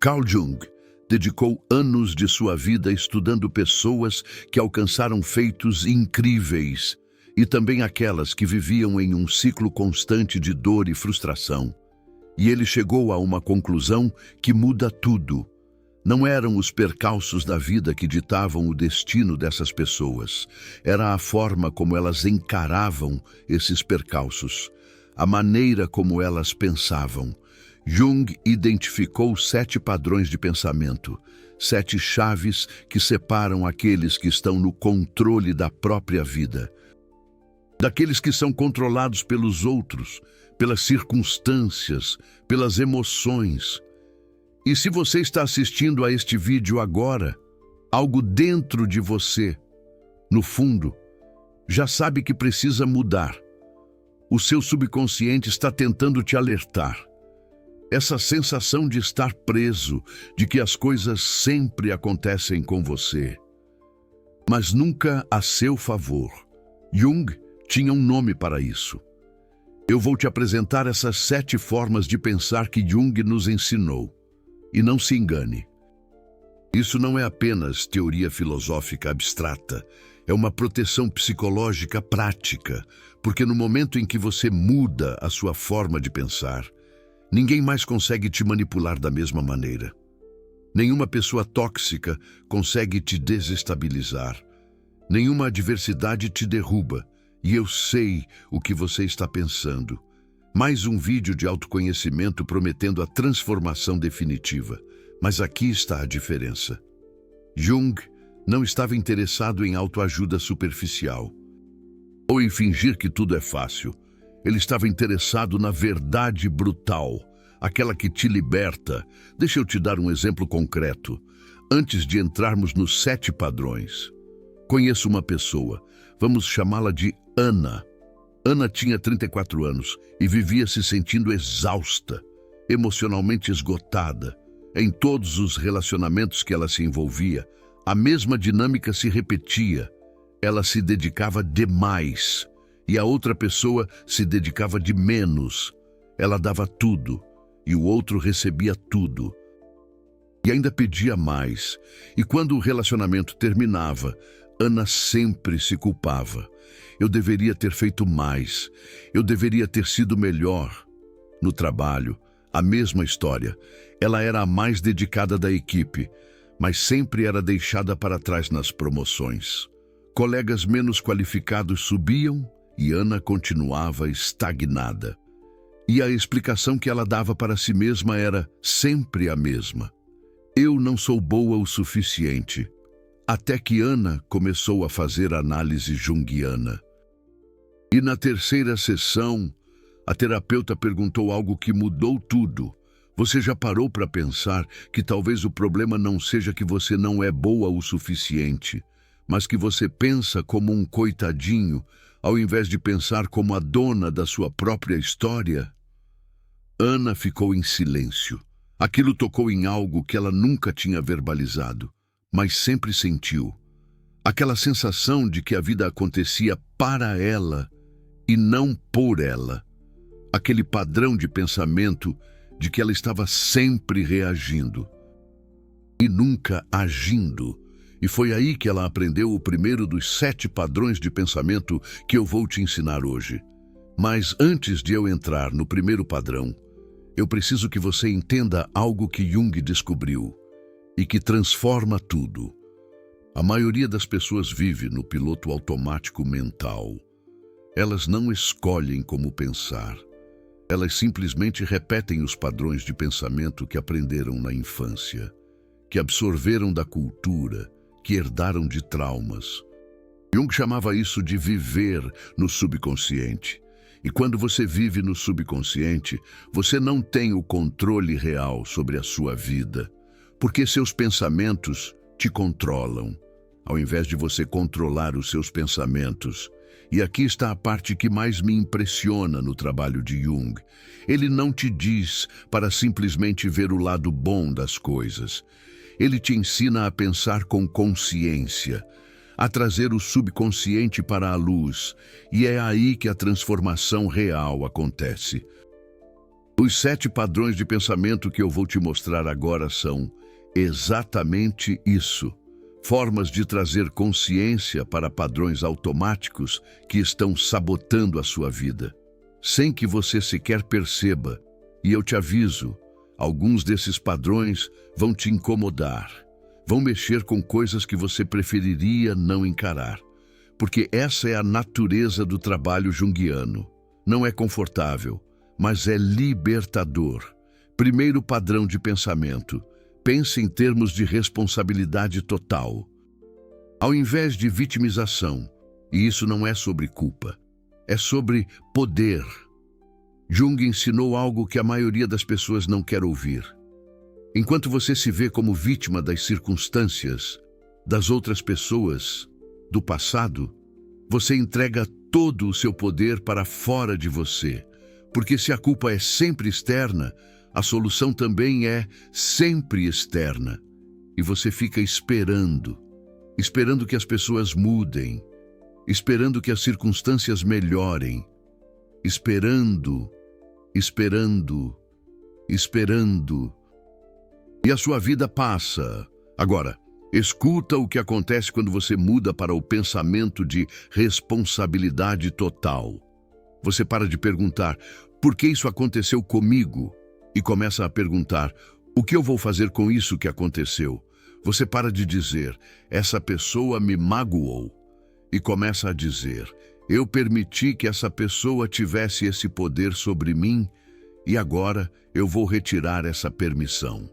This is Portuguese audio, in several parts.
Carl Jung dedicou anos de sua vida estudando pessoas que alcançaram feitos incríveis e também aquelas que viviam em um ciclo constante de dor e frustração. E ele chegou a uma conclusão que muda tudo. Não eram os percalços da vida que ditavam o destino dessas pessoas. Era a forma como elas encaravam esses percalços, a maneira como elas pensavam. Jung identificou 7 padrões de pensamento, 7 chaves que separam aqueles que estão no controle da própria vida, daqueles que são controlados pelos outros, pelas circunstâncias, pelas emoções. E se você está assistindo a este vídeo agora, algo dentro de você, no fundo, já sabe que precisa mudar. O seu subconsciente está tentando te alertar. Essa sensação de estar preso, de que as coisas sempre acontecem com você, mas nunca a seu favor. Jung tinha um nome para isso. Eu vou te apresentar essas 7 formas de pensar que Jung nos ensinou. E não se engane. Isso não é apenas teoria filosófica abstrata, é uma proteção psicológica prática, porque no momento em que você muda a sua forma de pensar, ninguém mais consegue te manipular da mesma maneira. Nenhuma pessoa tóxica consegue te desestabilizar. Nenhuma adversidade te derruba. E eu sei o que você está pensando. Mais um vídeo de autoconhecimento prometendo a transformação definitiva. Mas aqui está a diferença. Jung não estava interessado em autoajuda superficial ou em fingir que tudo é fácil. Ele estava interessado na verdade brutal, aquela que te liberta. Deixa eu te dar um exemplo concreto. Antes de entrarmos nos 7 padrões, conheço uma pessoa, vamos chamá-la de Ana. Ana tinha 34 anos e vivia se sentindo exausta, emocionalmente esgotada. Em todos os relacionamentos que ela se envolvia, a mesma dinâmica se repetia. Ela se dedicava demais e a outra pessoa se dedicava de menos. Ela dava tudo e o outro recebia tudo. E ainda pedia mais. E quando o relacionamento terminava, Ana sempre se culpava. Eu deveria ter feito mais. Eu deveria ter sido melhor. No trabalho, a mesma história. Ela era a mais dedicada da equipe, mas sempre era deixada para trás nas promoções. Colegas menos qualificados subiam e Ana continuava estagnada. E a explicação que ela dava para si mesma era sempre a mesma. Eu não sou boa o suficiente. Até que Ana começou a fazer análise junguiana. E na terceira sessão, a terapeuta perguntou algo que mudou tudo. Você já parou para pensar que talvez o problema não seja que você não é boa o suficiente, mas que você pensa como um coitadinho, ao invés de pensar como a dona da sua própria história? Ana ficou em silêncio. Aquilo tocou em algo que ela nunca tinha verbalizado, mas sempre sentiu. Aquela sensação de que a vida acontecia para ela e não por ela. Aquele padrão de pensamento de que ela estava sempre reagindo e nunca agindo. E foi aí que ela aprendeu o primeiro dos 7 padrões de pensamento que eu vou te ensinar hoje. Mas antes de eu entrar no primeiro padrão, eu preciso que você entenda algo que Jung descobriu e que transforma tudo. A maioria das pessoas vive no piloto automático mental. Elas não escolhem como pensar. Elas simplesmente repetem os padrões de pensamento que aprenderam na infância, que absorveram da cultura, que herdaram de traumas. Jung chamava isso de viver no subconsciente. E quando você vive no subconsciente, você não tem o controle real sobre a sua vida, porque seus pensamentos te controlam, ao invés de você controlar os seus pensamentos. E aqui está a parte que mais me impressiona no trabalho de Jung. Ele não te diz para simplesmente ver o lado bom das coisas. Ele te ensina a pensar com consciência, a trazer o subconsciente para a luz, e é aí que a transformação real acontece. Os 7 padrões de pensamento que eu vou te mostrar agora são exatamente isso. Formas de trazer consciência para padrões automáticos que estão sabotando a sua vida, sem que você sequer perceba. E eu te aviso, alguns desses padrões vão te incomodar, vão mexer com coisas que você preferiria não encarar, porque essa é a natureza do trabalho junguiano. Não é confortável, mas é libertador. Primeiro padrão de pensamento: pense em termos de responsabilidade total. Ao invés de vitimização, e isso não é sobre culpa, é sobre poder. Jung ensinou algo que a maioria das pessoas não quer ouvir. Enquanto você se vê como vítima das circunstâncias, das outras pessoas, do passado, você entrega todo o seu poder para fora de você. Porque se a culpa é sempre externa, a solução também é sempre externa. E você fica esperando que as pessoas mudem, esperando que as circunstâncias melhorem, esperando. E a sua vida passa. Agora, escuta o que acontece quando você muda para o pensamento de responsabilidade total. Você para de perguntar, por que isso aconteceu comigo? E começa a perguntar, o que eu vou fazer com isso que aconteceu? Você para de dizer, essa pessoa me magoou. E começa a dizer, eu permiti que essa pessoa tivesse esse poder sobre mim e agora eu vou retirar essa permissão.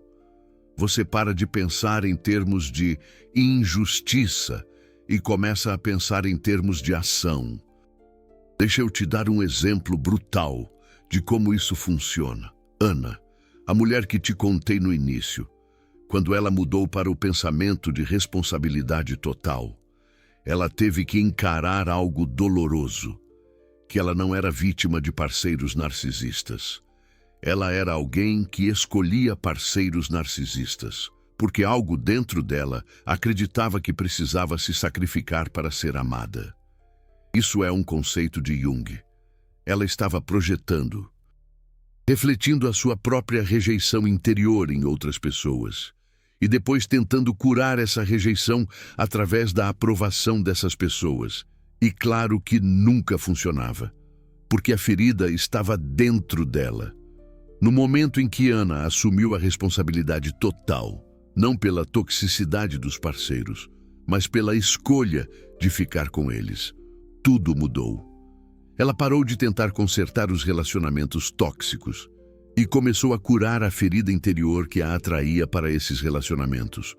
Você para de pensar em termos de injustiça e começa a pensar em termos de ação. Deixa eu te dar um exemplo brutal de como isso funciona. Ana, a mulher que te contei no início, quando ela mudou para o pensamento de responsabilidade total, ela teve que encarar algo doloroso, que ela não era vítima de parceiros narcisistas. Ela era alguém que escolhia parceiros narcisistas, porque algo dentro dela acreditava que precisava se sacrificar para ser amada. Isso é um conceito de Jung. Ela estava projetando, refletindo a sua própria rejeição interior em outras pessoas, e depois tentando curar essa rejeição através da aprovação dessas pessoas. E claro que nunca funcionava, porque a ferida estava dentro dela. No momento em que Ana assumiu a responsabilidade total, não pela toxicidade dos parceiros, mas pela escolha de ficar com eles, tudo mudou. Ela parou de tentar consertar os relacionamentos tóxicos e começou a curar a ferida interior que a atraía para esses relacionamentos.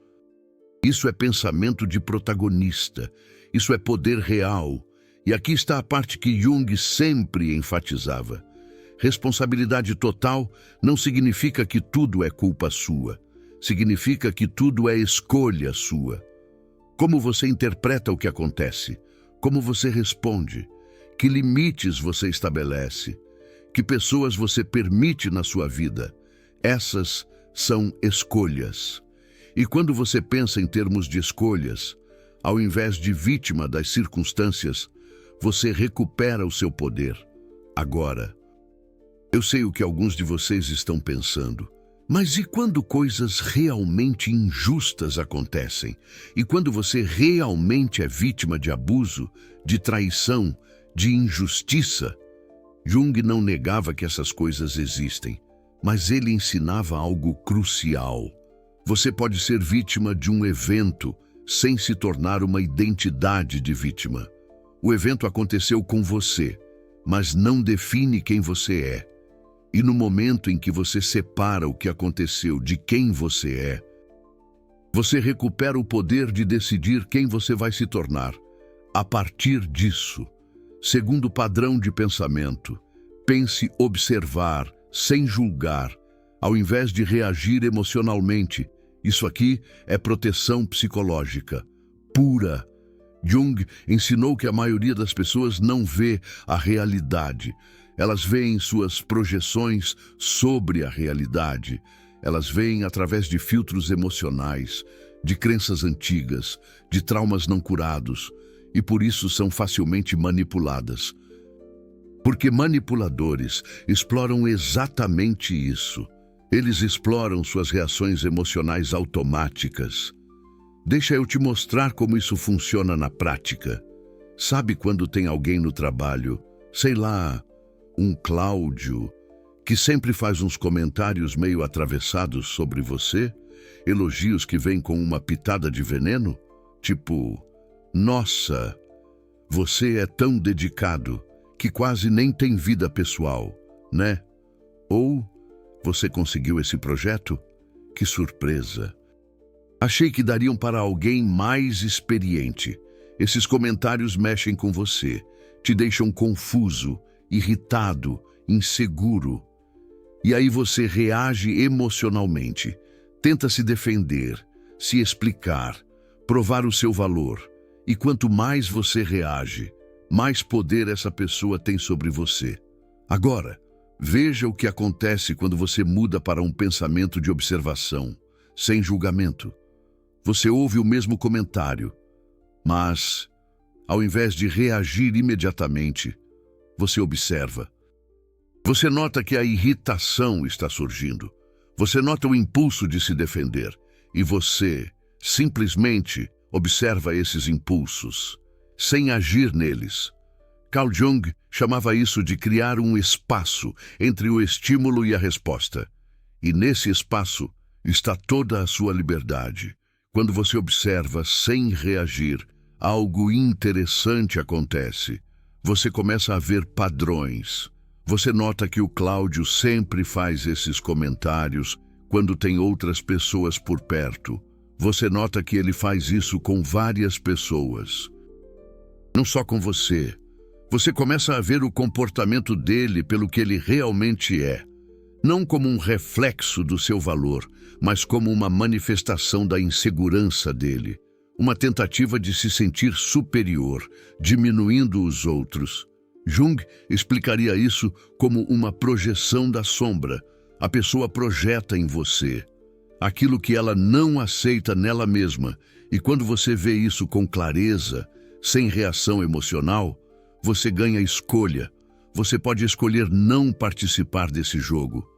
Isso é pensamento de protagonista, isso é poder real. E aqui está a parte que Jung sempre enfatizava. Responsabilidade total não significa que tudo é culpa sua. Significa que tudo é escolha sua. Como você interpreta o que acontece, como você responde, que limites você estabelece, que pessoas você permite na sua vida. Essas são escolhas. E quando você pensa em termos de escolhas, ao invés de vítima das circunstâncias, você recupera o seu poder. Agora, eu sei o que alguns de vocês estão pensando. Mas e quando coisas realmente injustas acontecem? E quando você realmente é vítima de abuso, de traição, de injustiça? Jung não negava que essas coisas existem, mas ele ensinava algo crucial. Você pode ser vítima de um evento sem se tornar uma identidade de vítima. O evento aconteceu com você, mas não define quem você é. E no momento em que você separa o que aconteceu de quem você é, você recupera o poder de decidir quem você vai se tornar. A partir disso, segundo padrão de pensamento, pense observar, sem julgar, ao invés de reagir emocionalmente. Isso aqui é proteção psicológica, pura. Jung ensinou que a maioria das pessoas não vê a realidade. Elas veem suas projeções sobre a realidade. Elas veem através de filtros emocionais, de crenças antigas, de traumas não curados, e por isso são facilmente manipuladas. Porque manipuladores exploram exatamente isso. Eles exploram suas reações emocionais automáticas. Deixa eu te mostrar como isso funciona na prática. Sabe quando tem alguém no trabalho, sei lá, um Cláudio, que sempre faz uns comentários meio atravessados sobre você? Elogios que vêm com uma pitada de veneno? Tipo, nossa, você é tão dedicado que quase nem tem vida pessoal, né? Ou, você conseguiu esse projeto? Que surpresa! Achei que dariam para alguém mais experiente. Esses comentários mexem com você, te deixam confuso, irritado, inseguro. E aí você reage emocionalmente, tenta se defender, se explicar, provar o seu valor. E quanto mais você reage, mais poder essa pessoa tem sobre você. Agora, veja o que acontece quando você muda para um pensamento de observação, sem julgamento. Você ouve o mesmo comentário, mas, ao invés de reagir imediatamente, você observa. Você nota que a irritação está surgindo. Você nota o impulso de se defender. E você, simplesmente, observa esses impulsos, sem agir neles. Carl Jung chamava isso de criar um espaço entre o estímulo e a resposta. E nesse espaço está toda a sua liberdade. Quando você observa sem reagir, algo interessante acontece. Você começa a ver padrões. Você nota que o Cláudio sempre faz esses comentários quando tem outras pessoas por perto. Você nota que ele faz isso com várias pessoas. Não só com você. Você começa a ver o comportamento dele pelo que ele realmente é. Não como um reflexo do seu valor, mas como uma manifestação da insegurança dele. Uma tentativa de se sentir superior, diminuindo os outros. Jung explicaria isso como uma projeção da sombra. A pessoa projeta em você aquilo que ela não aceita nela mesma. E quando você vê isso com clareza, sem reação emocional, você ganha escolha. Você pode escolher não participar desse jogo.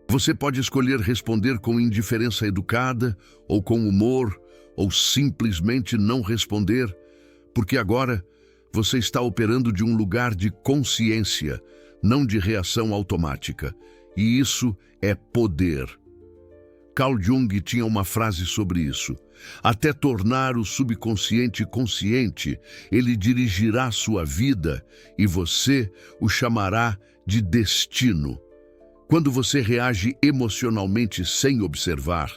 Você pode escolher responder com indiferença educada, ou com humor, ou simplesmente não responder, porque agora você está operando de um lugar de consciência, não de reação automática. E isso é poder. Carl Jung tinha uma frase sobre isso. Até tornar o subconsciente consciente, ele dirigirá sua vida e você o chamará de destino. Quando você reage emocionalmente sem observar,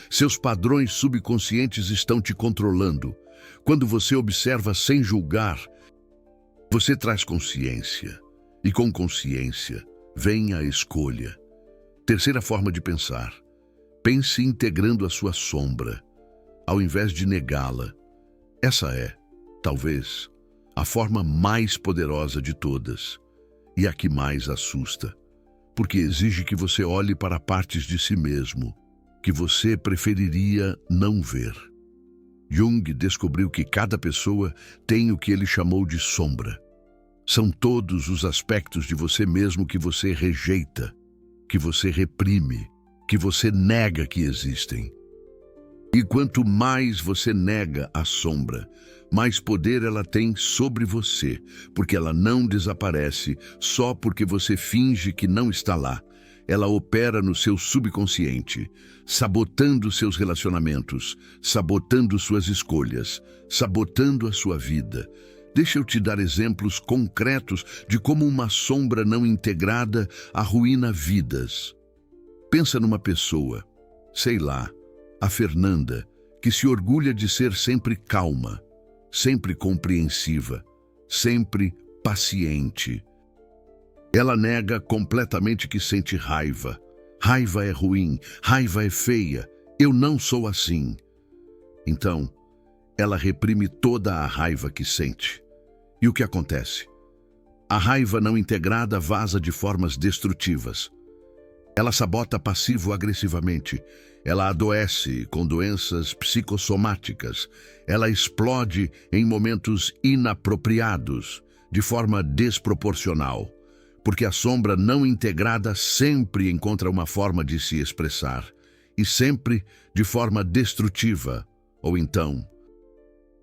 seus padrões subconscientes estão te controlando. Quando você observa sem julgar, você traz consciência. E com consciência vem a escolha. Terceira forma de pensar. Pense integrando a sua sombra, ao invés de negá-la. Essa é, talvez, a forma mais poderosa de todas e a que mais assusta, porque exige que você olhe para partes de si mesmo que você preferiria não ver. Jung descobriu que cada pessoa tem o que ele chamou de sombra. São todos os aspectos de você mesmo que você rejeita, que você reprime, que você nega que existem. E quanto mais você nega a sombra, mais poder ela tem sobre você, porque ela não desaparece só porque você finge que não está lá. Ela opera no seu subconsciente, sabotando seus relacionamentos, sabotando suas escolhas, sabotando a sua vida. Deixa eu te dar exemplos concretos de como uma sombra não integrada arruína vidas. Pensa numa pessoa, sei lá, a Fernanda, que se orgulha de ser sempre calma, sempre compreensiva, sempre paciente. Ela nega completamente que sente raiva. Raiva é ruim, raiva é feia, eu não sou assim. Então, ela reprime toda a raiva que sente. E o que acontece? A raiva não integrada vaza de formas destrutivas. Ela sabota passivo-agressivamente. Ela adoece com doenças psicossomáticas. Ela explode em momentos inapropriados, de forma desproporcional, porque a sombra não integrada sempre encontra uma forma de se expressar, e sempre de forma destrutiva. Ou então,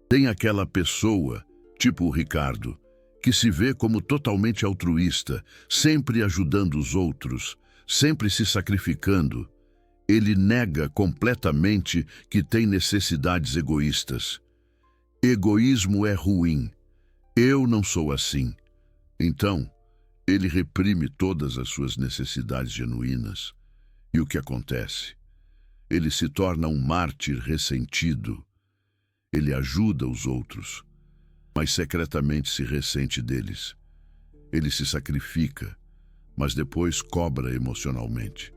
tem aquela pessoa, tipo o Ricardo, que se vê como totalmente altruísta, sempre ajudando os outros, sempre se sacrificando. Ele nega completamente que tem necessidades egoístas. Egoísmo é ruim. Eu não sou assim. Então, ele reprime todas as suas necessidades genuínas. E o que acontece? Ele se torna um mártir ressentido. Ele ajuda os outros, mas secretamente se ressente deles. Ele se sacrifica, mas depois cobra emocionalmente.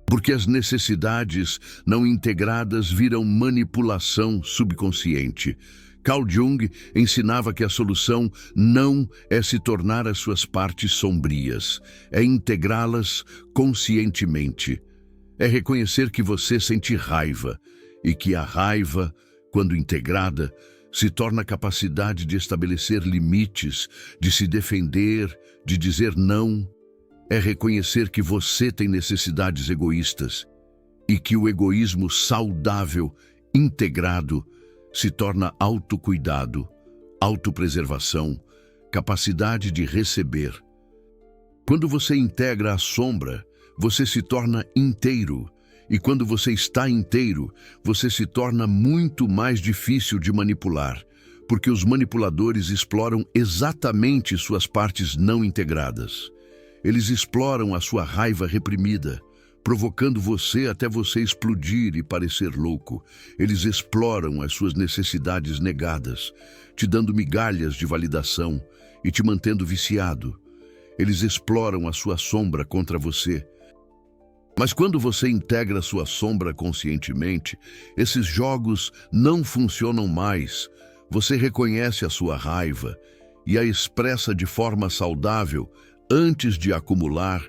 Porque as necessidades não integradas viram manipulação subconsciente. Carl Jung ensinava que a solução não é se tornar as suas partes sombrias, é integrá-las conscientemente. É reconhecer que você sente raiva e que a raiva, quando integrada, se torna a capacidade de estabelecer limites, de se defender, de dizer não. É reconhecer que você tem necessidades egoístas e que o egoísmo saudável, integrado, se torna autocuidado, autopreservação, capacidade de receber. Quando você integra a sombra, você se torna inteiro. E quando você está inteiro, você se torna muito mais difícil de manipular, porque os manipuladores exploram exatamente suas partes não integradas. Eles exploram a sua raiva reprimida, provocando você até você explodir e parecer louco. Eles exploram as suas necessidades negadas, te dando migalhas de validação e te mantendo viciado. Eles exploram a sua sombra contra você. Mas quando você integra a sua sombra conscientemente, esses jogos não funcionam mais. Você reconhece a sua raiva e a expressa de forma saudável antes de acumular.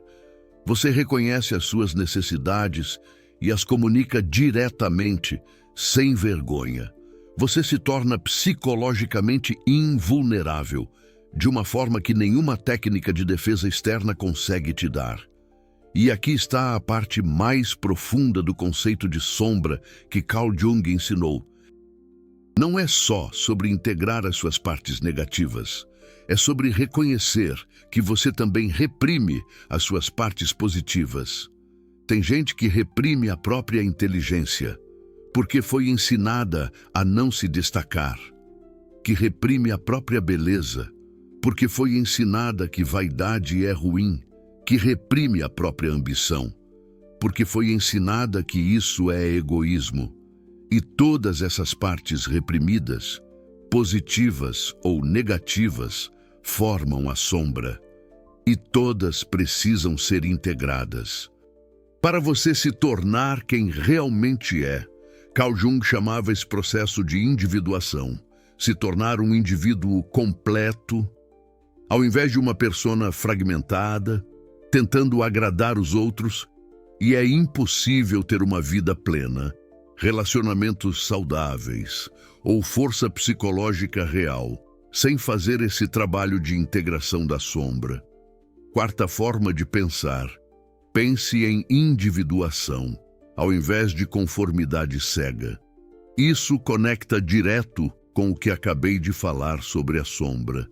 Você reconhece as suas necessidades e as comunica diretamente, sem vergonha. Você se torna psicologicamente invulnerável, de uma forma que nenhuma técnica de defesa externa consegue te dar. E aqui está a parte mais profunda do conceito de sombra que Carl Jung ensinou. Não é só sobre integrar as suas partes negativas. É sobre reconhecer que você também reprime as suas partes positivas. Tem gente que reprime a própria inteligência, porque foi ensinada a não se destacar. Que reprime a própria beleza, porque foi ensinada que vaidade é ruim. Que reprime a própria ambição, porque foi ensinada que isso é egoísmo. E todas essas partes reprimidas, positivas ou negativas, formam a sombra. E todas precisam ser integradas. Para você se tornar quem realmente é, Carl Jung chamava esse processo de individuação. Se tornar um indivíduo completo, ao invés de uma persona fragmentada, tentando agradar os outros, e é impossível ter uma vida plena, relacionamentos saudáveis ou força psicológica real, sem fazer esse trabalho de integração da sombra. Quarta forma de pensar: pense em individuação, ao invés de conformidade cega. Isso conecta direto com o que acabei de falar sobre a sombra.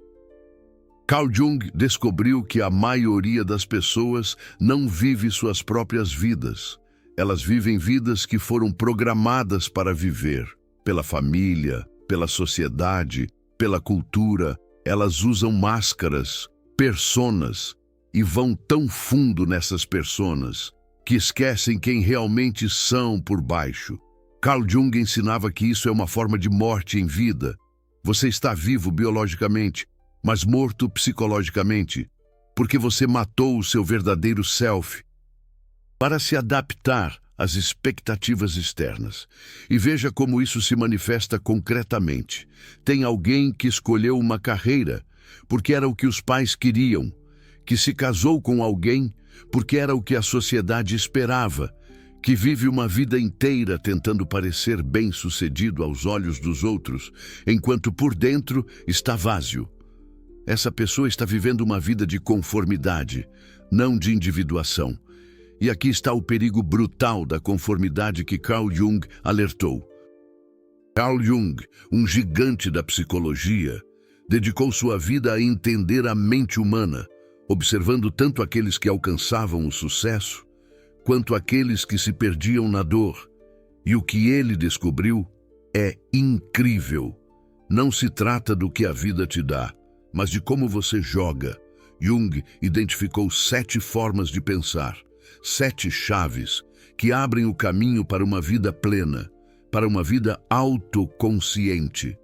Carl Jung descobriu que a maioria das pessoas não vive suas próprias vidas. Elas vivem vidas que foram programadas para viver, pela família, pela sociedade, pela cultura. Elas usam máscaras, personas, e vão tão fundo nessas personas que esquecem quem realmente são por baixo. Carl Jung ensinava que isso é uma forma de morte em vida. Você está vivo biologicamente, mas morto psicologicamente, porque você matou o seu verdadeiro self para se adaptar às expectativas externas. E veja como isso se manifesta concretamente. Tem alguém que escolheu uma carreira porque era o que os pais queriam, que se casou com alguém porque era o que a sociedade esperava, que vive uma vida inteira tentando parecer bem-sucedido aos olhos dos outros, enquanto por dentro está vazio. Essa pessoa está vivendo uma vida de conformidade, não de individuação. E aqui está o perigo brutal da conformidade que Carl Jung alertou. Carl Jung, um gigante da psicologia, dedicou sua vida a entender a mente humana, observando tanto aqueles que alcançavam o sucesso, quanto aqueles que se perdiam na dor. E o que ele descobriu é incrível. Não se trata do que a vida te dá, mas de como você joga. Jung identificou 7 formas de pensar, 7 chaves que abrem o caminho para uma vida plena, para uma vida autoconsciente,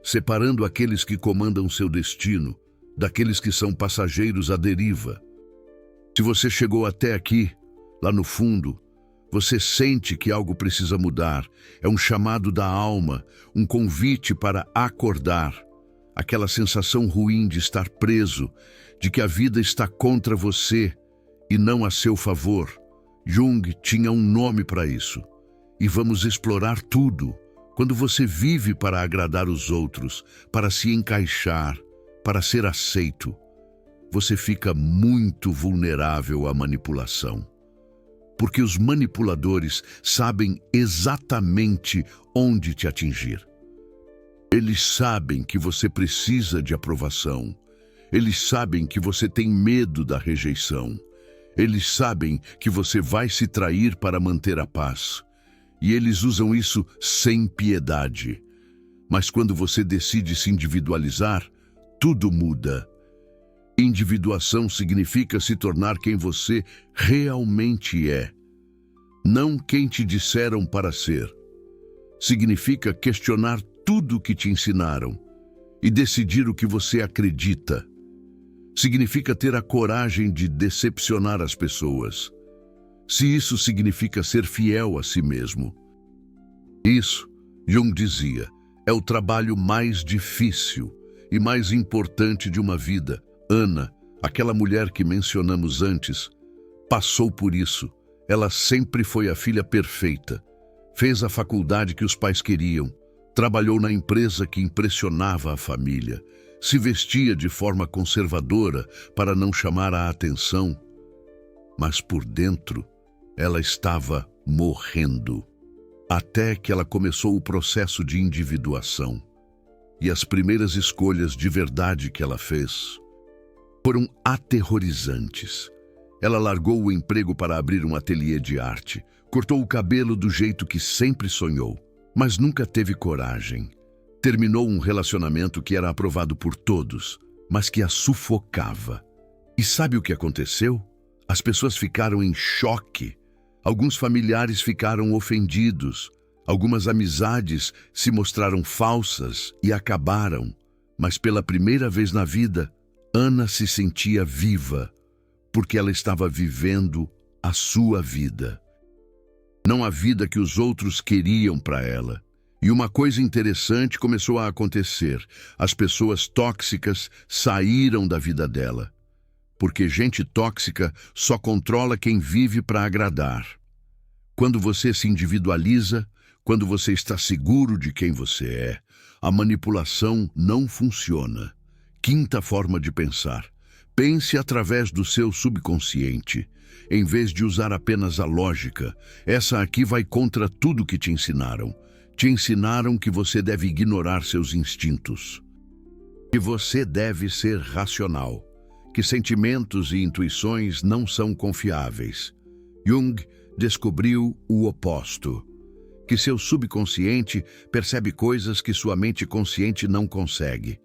separando aqueles que comandam seu destino daqueles que são passageiros à deriva. Se você chegou até aqui, lá no fundo, você sente que algo precisa mudar. É um chamado da alma, um convite para acordar. Aquela sensação ruim de estar preso, de que a vida está contra você e não a seu favor. Jung tinha um nome para isso. E vamos explorar tudo. Quando você vive para agradar os outros, para se encaixar, para ser aceito, você fica muito vulnerável à manipulação. Porque os manipuladores sabem exatamente onde te atingir. Eles sabem que você precisa de aprovação. Eles sabem que você tem medo da rejeição. Eles sabem que você vai se trair para manter a paz. E eles usam isso sem piedade. Mas quando você decide se individualizar, tudo muda. Individuação significa se tornar quem você realmente é, não quem te disseram para ser. Significa questionar tudo o que te ensinaram e decidir o que você acredita. Significa ter a coragem de decepcionar as pessoas. Se isso significa ser fiel a si mesmo. Isso, Jung dizia, é o trabalho mais difícil e mais importante de uma vida. Ana, aquela mulher que mencionamos antes, passou por isso. Ela sempre foi a filha perfeita. Fez a faculdade que os pais queriam. Trabalhou na empresa que impressionava a família. Se vestia de forma conservadora para não chamar a atenção. Mas por dentro, ela estava morrendo. Até que ela começou o processo de individuação. E as primeiras escolhas de verdade que ela fez foram aterrorizantes. Ela largou o emprego para abrir um ateliê de arte, cortou o cabelo do jeito que sempre sonhou, mas nunca teve coragem. Terminou um relacionamento que era aprovado por todos, mas que a sufocava. E sabe o que aconteceu? As pessoas ficaram em choque. Alguns familiares ficaram ofendidos. Algumas amizades se mostraram falsas e acabaram. Mas pela primeira vez na vida, Ana se sentia viva, porque ela estava vivendo a sua vida. Não a vida que os outros queriam para ela. E uma coisa interessante começou a acontecer. As pessoas tóxicas saíram da vida dela. Porque gente tóxica só controla quem vive para agradar. Quando você se individualiza, quando você está seguro de quem você é, a manipulação não funciona. Quinta forma de pensar. Pense através do seu subconsciente, em vez de usar apenas a lógica. Essa aqui vai contra tudo que te ensinaram. Te ensinaram que você deve ignorar seus instintos, que você deve ser racional, que sentimentos e intuições não são confiáveis. Jung descobriu o oposto, que seu subconsciente percebe coisas que sua mente consciente não consegue,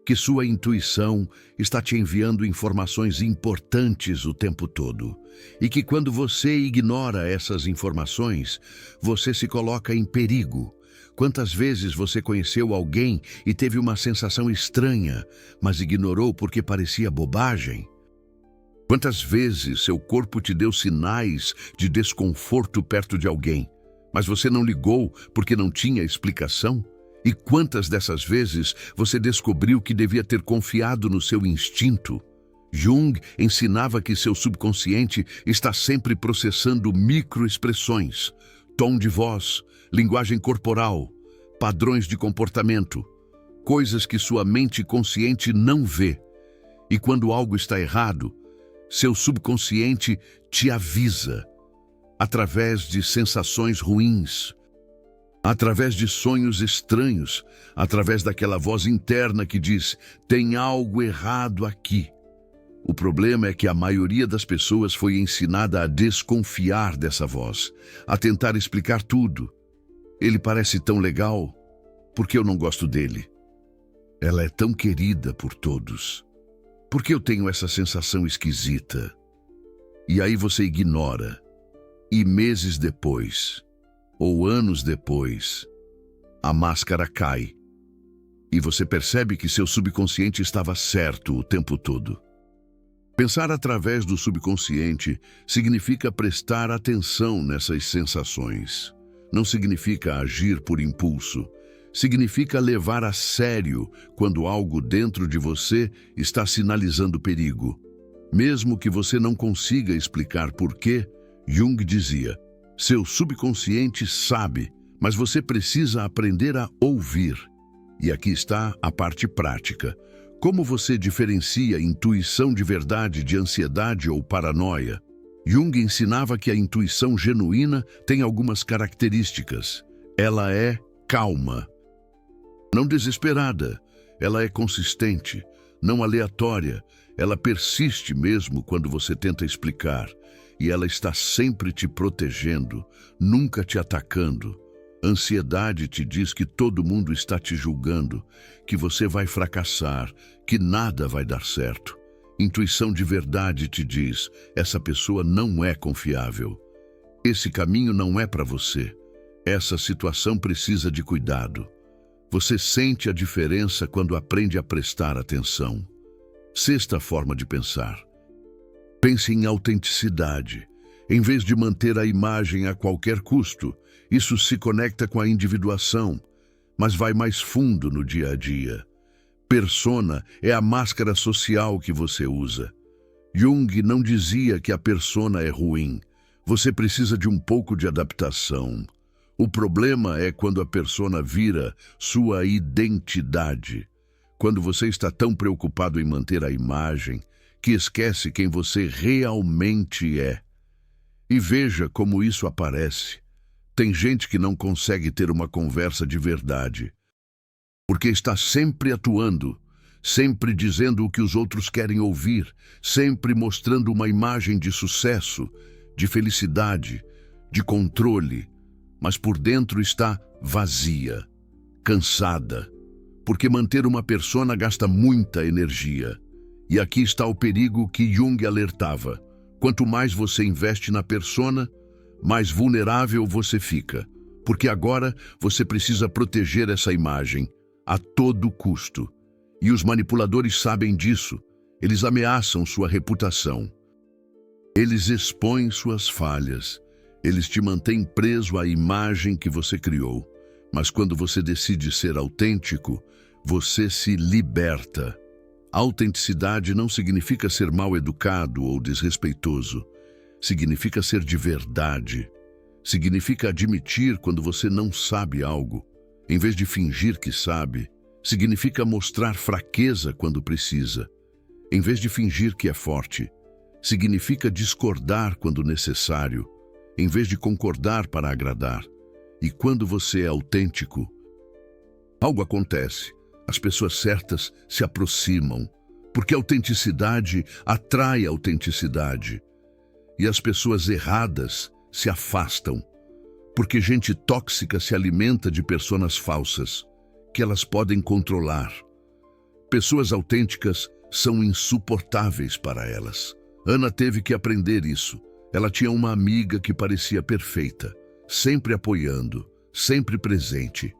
que sua intuição está te enviando informações importantes o tempo todo, e que quando você ignora essas informações, você se coloca em perigo. Quantas vezes você conheceu alguém e teve uma sensação estranha, mas ignorou porque parecia bobagem? Quantas vezes seu corpo te deu sinais de desconforto perto de alguém, mas você não ligou porque não tinha explicação? E quantas dessas vezes você descobriu que devia ter confiado no seu instinto? Jung ensinava que seu subconsciente está sempre processando microexpressões, tom de voz, linguagem corporal, padrões de comportamento, coisas que sua mente consciente não vê. E quando algo está errado, seu subconsciente te avisa, através de sensações ruins, através de sonhos estranhos, através daquela voz interna que diz: tem algo errado aqui. O problema é que a maioria das pessoas foi ensinada a desconfiar dessa voz, a tentar explicar tudo. Ele parece tão legal, por que eu não gosto dele? Ela é tão querida por todos. Por que eu tenho essa sensação esquisita? E aí você ignora. E meses depois, ou anos depois, a máscara cai. E você percebe que seu subconsciente estava certo o tempo todo. Pensar através do subconsciente significa prestar atenção nessas sensações. Não significa agir por impulso. Significa levar a sério quando algo dentro de você está sinalizando perigo. Mesmo que você não consiga explicar por quê, Jung dizia: seu subconsciente sabe, mas você precisa aprender a ouvir. E aqui está a parte prática. Como você diferencia intuição de verdade de ansiedade ou paranoia? Jung ensinava que a intuição genuína tem algumas características. Ela é calma, não desesperada. Ela é consistente, não aleatória. Ela persiste mesmo quando você tenta explicar. E ela está sempre te protegendo, nunca te atacando. Ansiedade te diz que todo mundo está te julgando, que você vai fracassar, que nada vai dar certo. Intuição de verdade te diz: essa pessoa não é confiável. Esse caminho não é para você. Essa situação precisa de cuidado. Você sente a diferença quando aprende a prestar atenção. Sexta forma de pensar. Pense em autenticidade. Em vez de manter a imagem a qualquer custo, isso se conecta com a individuação, mas vai mais fundo no dia a dia. Persona é a máscara social que você usa. Jung não dizia que a persona é ruim. Você precisa de um pouco de adaptação. O problema é quando a persona vira sua identidade. Quando você está tão preocupado em manter a imagem que esquece quem você realmente é. E veja como isso aparece. Tem gente que não consegue ter uma conversa de verdade, porque está sempre atuando, sempre dizendo o que os outros querem ouvir, sempre mostrando uma imagem de sucesso, de felicidade, de controle, mas por dentro está vazia, cansada, porque manter uma persona gasta muita energia. E aqui está o perigo que Jung alertava. Quanto mais você investe na persona, mais vulnerável você fica, porque agora você precisa proteger essa imagem a todo custo. E os manipuladores sabem disso. Eles ameaçam sua reputação. Eles expõem suas falhas. Eles te mantêm preso à imagem que você criou. Mas quando você decide ser autêntico, você se liberta. Autenticidade não significa ser mal educado ou desrespeitoso. Significa ser de verdade. Significa admitir quando você não sabe algo, em vez de fingir que sabe. Significa mostrar fraqueza quando precisa, em vez de fingir que é forte. Significa discordar quando necessário, em vez de concordar para agradar. E quando você é autêntico, algo acontece. As pessoas certas se aproximam, porque a autenticidade atrai a autenticidade. E as pessoas erradas se afastam, porque gente tóxica se alimenta de personas falsas, que elas podem controlar. Pessoas autênticas são insuportáveis para elas. Ana teve que aprender isso. Ela tinha uma amiga que parecia perfeita, sempre apoiando, sempre presente.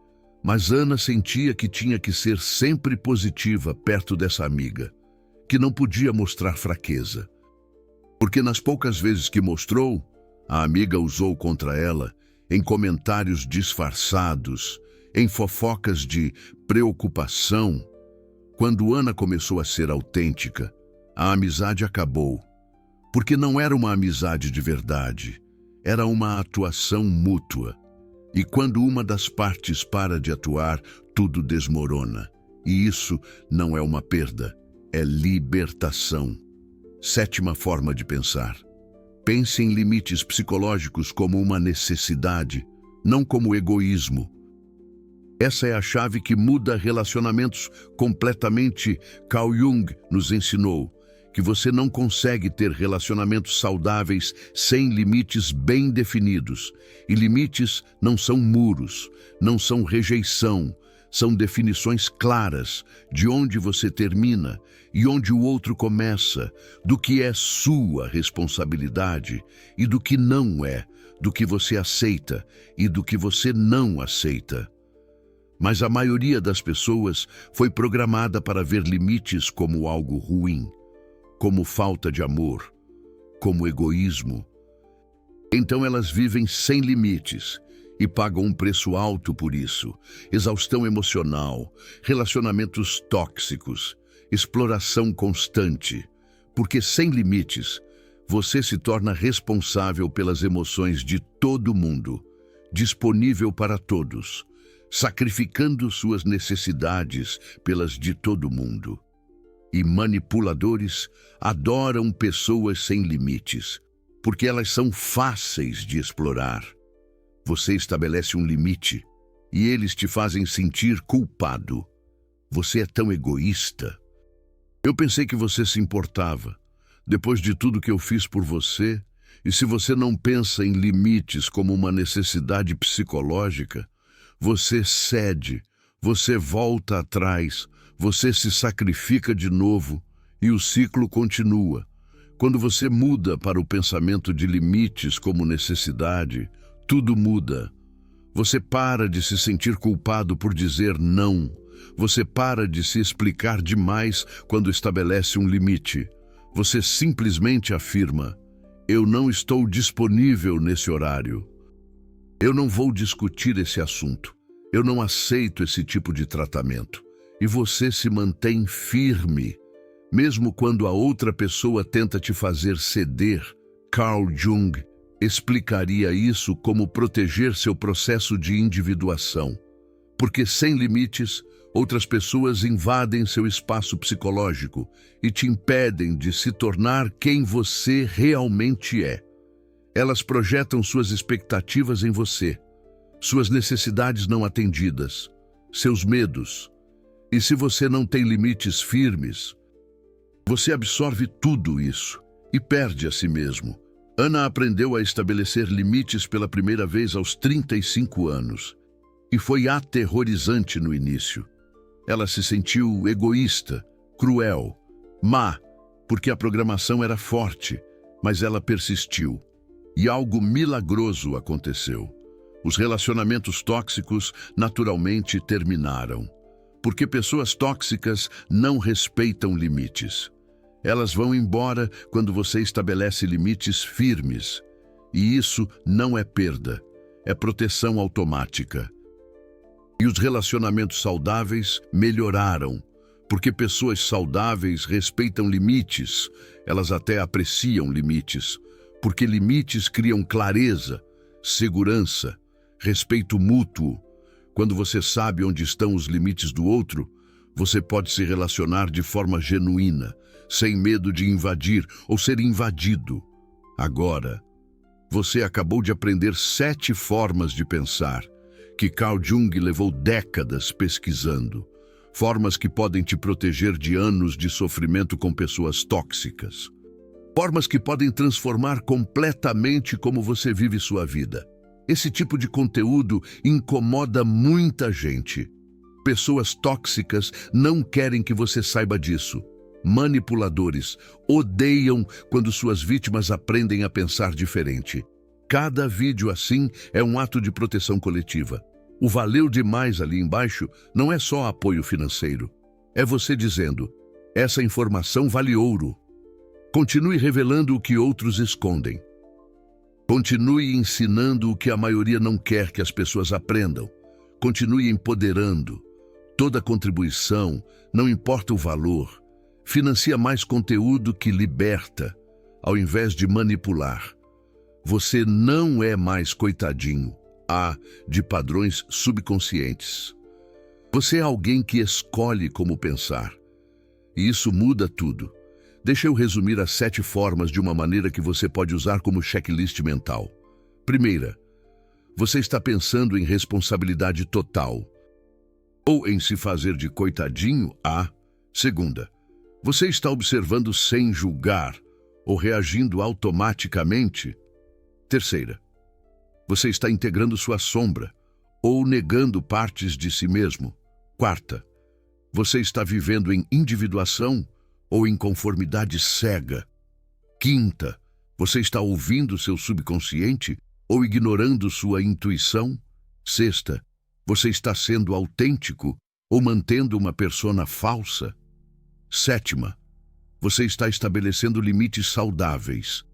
Mas Ana sentia que tinha que ser sempre positiva perto dessa amiga, que não podia mostrar fraqueza. Porque nas poucas vezes que mostrou, a amiga usou contra ela em comentários disfarçados, em fofocas de preocupação. Quando Ana começou a ser autêntica, a amizade acabou. Porque não era uma amizade de verdade, era uma atuação mútua. E quando uma das partes para de atuar, tudo desmorona. E isso não é uma perda, é libertação. Sétima forma de pensar. Pense em limites psicológicos como uma necessidade, não como egoísmo. Essa é a chave que muda relacionamentos completamente. Carl Jung nos ensinou que você não consegue ter relacionamentos saudáveis sem limites bem definidos. E limites não são muros, não são rejeição, são definições claras de onde você termina e onde o outro começa, do que é sua responsabilidade e do que não é, do que você aceita e do que você não aceita. Mas a maioria das pessoas foi programada para ver limites como algo ruim, como falta de amor, como egoísmo. Então elas vivem sem limites e pagam um preço alto por isso. Exaustão emocional, relacionamentos tóxicos, exploração constante. Porque sem limites, você se torna responsável pelas emoções de todo mundo, disponível para todos, sacrificando suas necessidades pelas de todo mundo. E manipuladores adoram pessoas sem limites, porque elas são fáceis de explorar. Você estabelece um limite e eles te fazem sentir culpado. Você é tão egoísta. Eu pensei que você se importava, depois de tudo que eu fiz por você, e se você não pensa em limites como uma necessidade psicológica, você cede, você volta atrás, você se sacrifica de novo e o ciclo continua. Quando você muda para o pensamento de limites como necessidade, tudo muda. Você para de se sentir culpado por dizer não. Você para de se explicar demais quando estabelece um limite. Você simplesmente afirma: eu não estou disponível nesse horário. Eu não vou discutir esse assunto. Eu não aceito esse tipo de tratamento. E você se mantém firme, mesmo quando a outra pessoa tenta te fazer ceder. Carl Jung explicaria isso como proteger seu processo de individuação. Porque sem limites, outras pessoas invadem seu espaço psicológico e te impedem de se tornar quem você realmente é. Elas projetam suas expectativas em você, suas necessidades não atendidas, seus medos. E se você não tem limites firmes, você absorve tudo isso e perde a si mesmo. Ana aprendeu a estabelecer limites pela primeira vez aos 35 anos. E foi aterrorizante no início. Ela se sentiu egoísta, cruel, má, porque a programação era forte, mas ela persistiu. E algo milagroso aconteceu. Os relacionamentos tóxicos naturalmente terminaram, porque pessoas tóxicas não respeitam limites. Elas vão embora quando você estabelece limites firmes. E isso não é perda, é proteção automática. E os relacionamentos saudáveis melhoraram, porque pessoas saudáveis respeitam limites, elas até apreciam limites, porque limites criam clareza, segurança, respeito mútuo. Quando você sabe onde estão os limites do outro, você pode se relacionar de forma genuína, sem medo de invadir ou ser invadido. Agora, você acabou de aprender 7 formas de pensar, que Carl Jung levou décadas pesquisando. Formas que podem te proteger de anos de sofrimento com pessoas tóxicas. Formas que podem transformar completamente como você vive sua vida. Esse tipo de conteúdo incomoda muita gente. Pessoas tóxicas não querem que você saiba disso. Manipuladores odeiam quando suas vítimas aprendem a pensar diferente. Cada vídeo assim é um ato de proteção coletiva. O valeu demais ali embaixo não é só apoio financeiro. É você dizendo: essa informação vale ouro. Continue revelando o que outros escondem. Continue ensinando o que a maioria não quer que as pessoas aprendam. Continue empoderando. Toda contribuição, não importa o valor, financia mais conteúdo que liberta, ao invés de manipular. Você não é mais coitadinho, de padrões subconscientes. Você é alguém que escolhe como pensar. E isso muda tudo. Deixa eu resumir as 7 formas de uma maneira que você pode usar como checklist mental. Primeira, você está pensando em responsabilidade total, ou em se fazer de coitadinho a. Segunda, você está observando sem julgar ou reagindo automaticamente. Terceira, você está integrando sua sombra ou negando partes de si mesmo. Quarta, você está vivendo em individuação ou em conformidade cega. Quinta, você está ouvindo seu subconsciente ou ignorando sua intuição. Sexta, você está sendo autêntico ou mantendo uma persona falsa. Sétima, você está estabelecendo limites saudáveis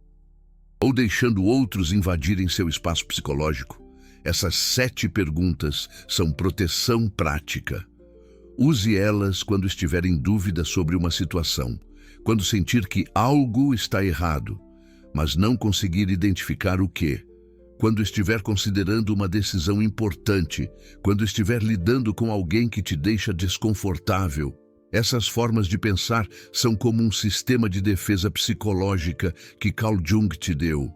ou deixando outros invadirem seu espaço psicológico. Essas 7 perguntas são proteção prática. Use elas quando estiver em dúvida sobre uma situação, quando sentir que algo está errado, mas não conseguir identificar o que. Quando estiver considerando uma decisão importante, quando estiver lidando com alguém que te deixa desconfortável. Essas formas de pensar são como um sistema de defesa psicológica que Carl Jung te deu.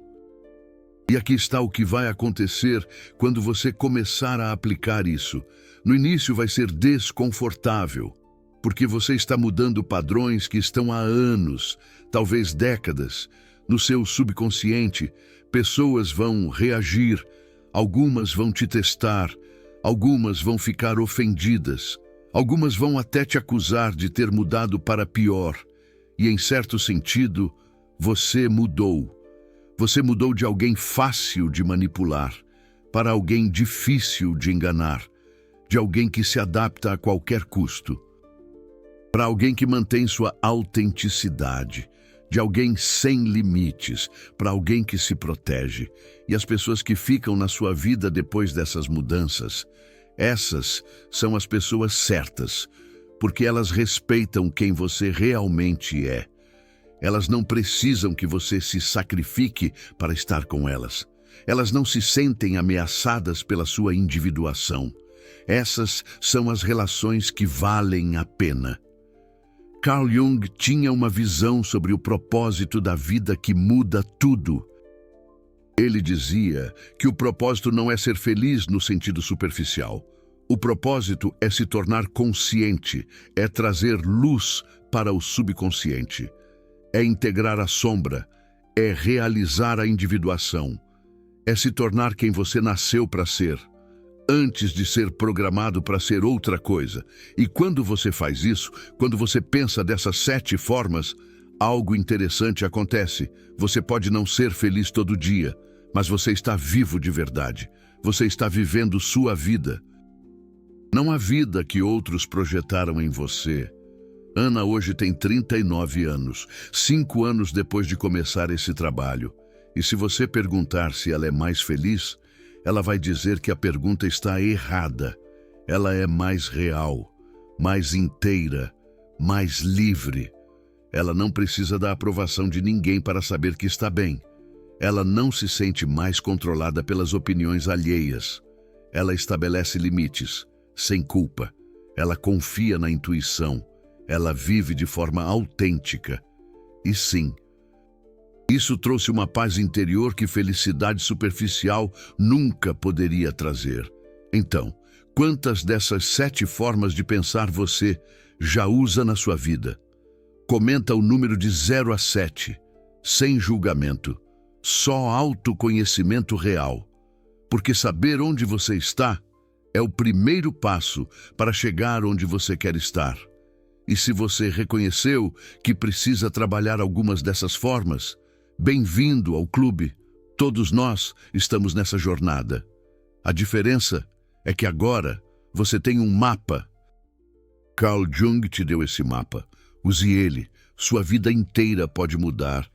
E aqui está o que vai acontecer quando você começar a aplicar isso. No início vai ser desconfortável, porque você está mudando padrões que estão há anos, talvez décadas, no seu subconsciente. Pessoas vão reagir, algumas vão te testar, algumas vão ficar ofendidas, algumas vão até te acusar de ter mudado para pior. E em certo sentido, você mudou. Você mudou de alguém fácil de manipular para alguém difícil de enganar, de alguém que se adapta a qualquer custo, para alguém que mantém sua autenticidade, de alguém sem limites, para alguém que se protege. E as pessoas que ficam na sua vida depois dessas mudanças, essas são as pessoas certas, porque elas respeitam quem você realmente é. Elas não precisam que você se sacrifique para estar com elas. Elas não se sentem ameaçadas pela sua individuação. Essas são as relações que valem a pena. Carl Jung tinha uma visão sobre o propósito da vida que muda tudo. Ele dizia que o propósito não é ser feliz no sentido superficial. O propósito é se tornar consciente, é trazer luz para o subconsciente. É integrar a sombra, é realizar a individuação, é se tornar quem você nasceu para ser, antes de ser programado para ser outra coisa. E quando você faz isso, quando você pensa dessas 7 formas, algo interessante acontece. Você pode não ser feliz todo dia, mas você está vivo de verdade. Você está vivendo sua vida. Não a vida que outros projetaram em você. Ana hoje tem 39 anos, 5 anos depois de começar esse trabalho. E se você perguntar se ela é mais feliz, ela vai dizer que a pergunta está errada. Ela é mais real, mais inteira, mais livre. Ela não precisa da aprovação de ninguém para saber que está bem. Ela não se sente mais controlada pelas opiniões alheias. Ela estabelece limites, sem culpa. Ela confia na intuição. Ela vive de forma autêntica. E sim, isso trouxe uma paz interior que felicidade superficial nunca poderia trazer. Então, quantas dessas 7 formas de pensar você já usa na sua vida? Comenta o número de 0 a 7, sem julgamento, só autoconhecimento real. Porque saber onde você está é o primeiro passo para chegar onde você quer estar. E se você reconheceu que precisa trabalhar algumas dessas formas, bem-vindo ao clube. Todos nós estamos nessa jornada. A diferença é que agora você tem um mapa. Carl Jung te deu esse mapa. Use ele. Sua vida inteira pode mudar